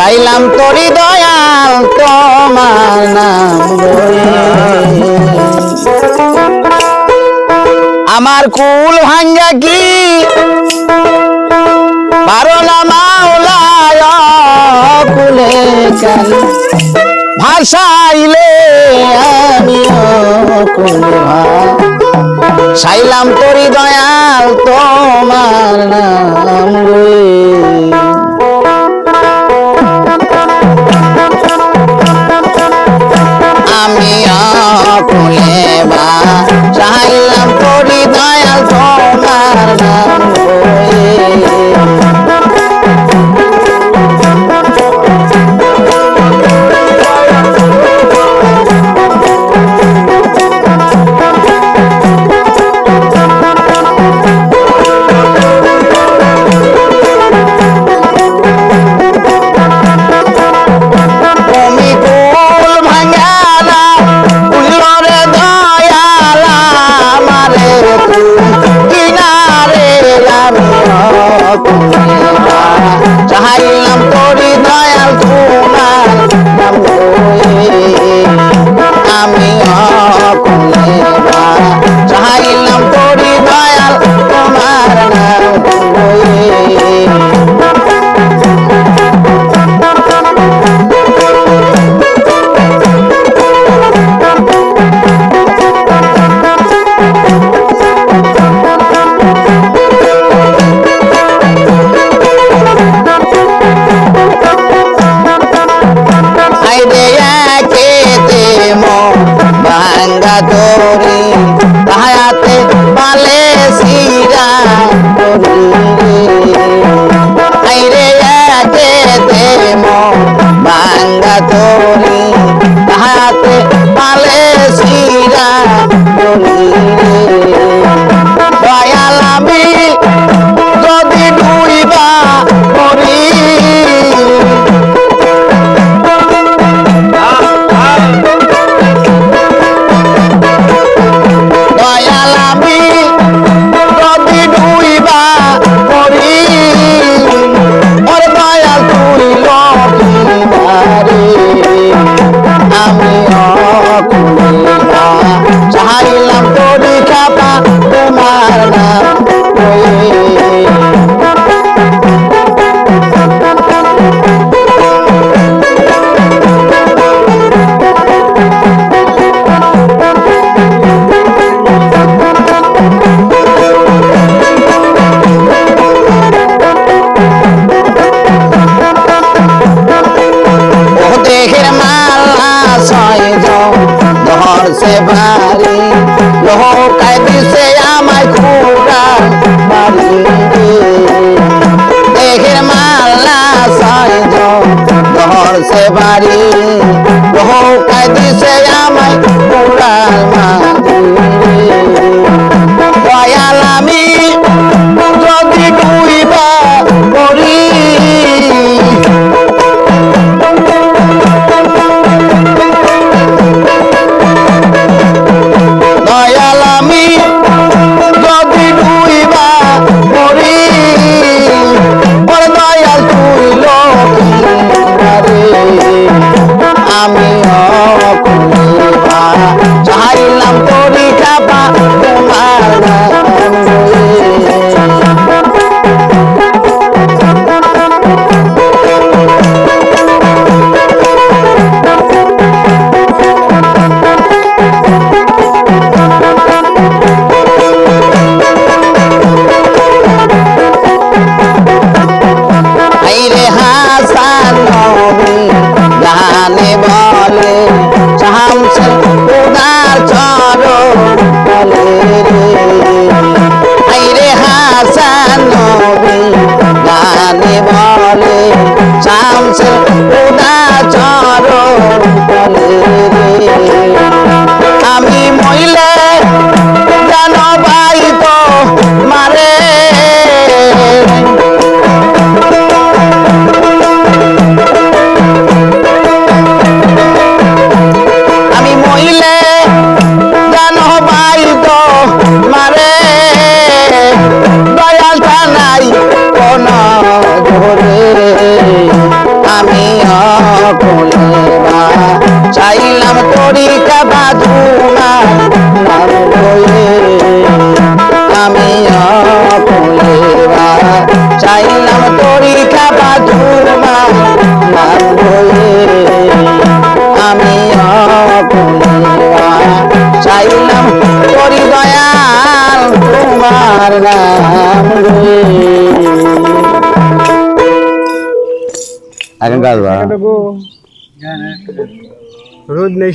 চাইলাম তোরি দয়াল তোমার নাম লয়ে আমার কুল ভাঙ্গা কি পারো না মাওলায় কুলে কেন ভাষাইলে আমিও কুলে চাইলাম তোরি দয়াল তোমার নাম লয়ে আমি কুলে বা চাইলাম তোরি দয়াল তোমার নাম চাইলাম তোরি দয়াল তোমার নাম আমি কুলে চাইলাম তোরি দয়াল তোমার নাম তোরি হায়াতে পালে সিরা আইরে একে দেমো ভাঙ্গা তোরি হায়াতে পালে সিরা দয়াল আমি যদি ডুইবা করি চাইলাম তোরি খাপা তোমার নাম से भारी लोहो कैदी से आमाय खुरा मारी देखेर माला साइजो लोहर से भारी लोहो कैदी से आमाय खुरा मारी दयाल आमी যদি ডুইবা করি আমি তরিকা বাজু না নাম লয়ে আমি অকুলেবা চাইলাম তরিকা বাজু না নাম লয়ে আমি অকুলেবা চাইলাম করি দয়াল তোমার নাম লয়ে এখন গালবা রোদ নেই